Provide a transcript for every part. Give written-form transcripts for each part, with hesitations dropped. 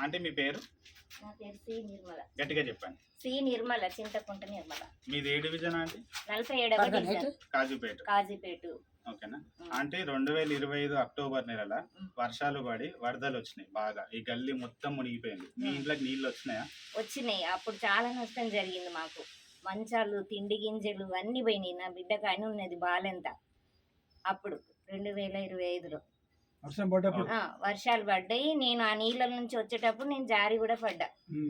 Aunty మీ పేరు? నా పేరు సి నిర్మల. గట్టిగా చెప్పండి. సి నిర్మల, చింతకుంట నిర్మల. మీది ఏ డివిజన్ ఆంటీ? 47వ డివిజన్, కాజీపేట. ఓకేనా ఆంటీ? 2025 అక్టోబర్ నెలలో వర్షాలు పడి వరదలు వచ్చినాయి బాగా, ఈ గల్లీ మొత్తం మునిగిపోయింది. మీ ఇంట్లోకి నీళ్ళు వచ్చినాయా? వచ్చినాయి. అప్పుడు చాలా నష్టం జరిగింది మాకు. మంచాలు, తిండి గింజలు అన్ని పోయినాయి. నా బిడ్డకు అని ఉన్నది బాలెంత. అప్పుడు 2025లో వర్షాలు పడ్డాయి. నేను ఆ నీళ్ళ నుంచి వచ్చేటప్పుడు నేను జారి కూడా పడ్డా.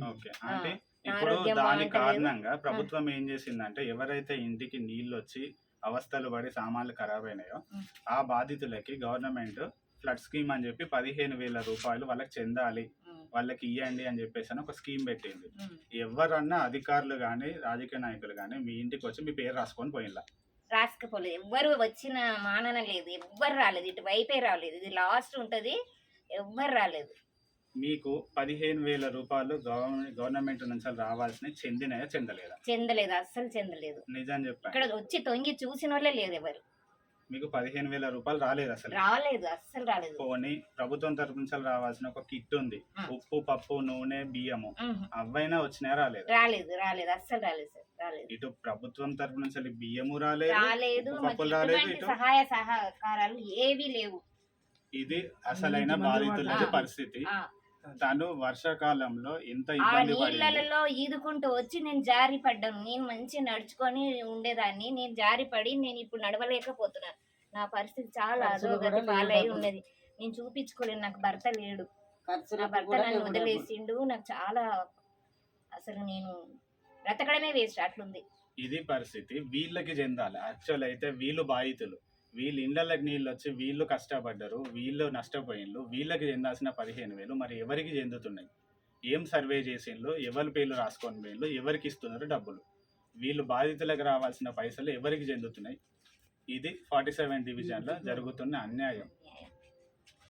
ఓకే అంటే ఇప్పుడు దాని కారణంగా ప్రభుత్వం ఏం చేసిందంటే, ఎవరైతే ఇంటికి నీళ్ళు వచ్చి అవస్థలు పడి సామాన్లు ఖరాబ్ అయినాయో ఆ బాధితులకి గవర్నమెంట్ ఫ్లడ్ స్కీమ్ అని చెప్పి 15,000 రూపాయలు వాళ్ళకి చెందాలి, వాళ్ళకి ఇవ్వండి అని చెప్పేసి అని ఒక స్కీమ్ పెట్టింది. ఎవరన్నా అధికారులు కానీ రాజకీయ నాయకులు కానీ మీ ఇంటికి వచ్చి మీ పేరు రాసుకొని పోయినలా? రాసుకపోలేదు. ఎవ్వరు వచ్చిన మానన లేదు, ఎవ్వరు రాలేదు. ఇటు వైపే రాలేదు. ఇది లాస్ట్ ఉంటది, ఎవ్వరు రాలేదు. మీకు 15,000 రూపాయలు గవర్నమెంట్ నుంచి రావాల్సినవి చెందినాయా చెందలేదా? చెందలేదు, అస్సలు చెందలేదు. నిజం చెప్పండి. ఇక్కడ వచ్చి తొంగి చూసిన వాళ్ళే లేదు ఎవరు. మీకు 15,000 రూపాయలు రాలేదు? అసలు రాలేదు, అస్సలు రాలేదు. పోనీ ప్రభుత్వం తరపు నుంచి రావాల్సిన ఒక కిట్ ఉంది, ఉప్పు పప్పు నూనె బియ్యము, అవైనా వచ్చినాయా? రాలేదు. రాలేదు, రాలేదు, అస్సలు రాలేదు సార్, రాలేదు. ఇటు ప్రభుత్వం తరపు నుంచి బియ్యము రాలేదు, సహాయ సహకారాలు ఏవి లేవు. ఇది అసలైన బాధితుల పరిస్థితి. తను వర్షాకాలంలో ఎంత ఇబ్బంది పడింది. నీళ్ళలో ఈదుకుంటూ వచ్చి నేను జారి పడ్డాను. నేను మంచిగా నడుచుకొని ఉండేదాన్ని, నేను జారి పడి నేను ఇప్పుడు నడవలేకపోతున్నాను. నా పరిస్థితి చాలా అధోగతి పాలై ఉన్నది. నేను చూపించుకోలేను. నాకు భర్త లేడు, నా భర్త నన్ను వదిలేసిండు. నాకు చాలా అసలు నేను బ్రతకడమే వేస్ట్ అట్లుంది. ఇది పరిస్థితి. వీళ్ళకి చెందాలి. యాక్చువల్ అయితే వీళ్ళు బాధితులు, వీళ్ళు ఇళ్ళకి నీళ్ళు వచ్చి వీళ్ళు కష్టపడ్డారు, వీళ్ళు నష్టపోయిన్లు, వీళ్ళకి చెందాల్సిన 15,000 మరి ఎవరికి చెందుతున్నాయి? ఏం సర్వే చేసిండ్లు, ఎవరి పేర్లు రాసుకొని వీళ్ళు ఎవరికి ఇస్తున్నారు డబ్బులు? వీళ్ళు బాధితులకు రావాల్సిన పైసలు ఎవరికి చెందుతున్నాయి? ఇది 47 డివిజన్లో జరుగుతున్న అన్యాయం.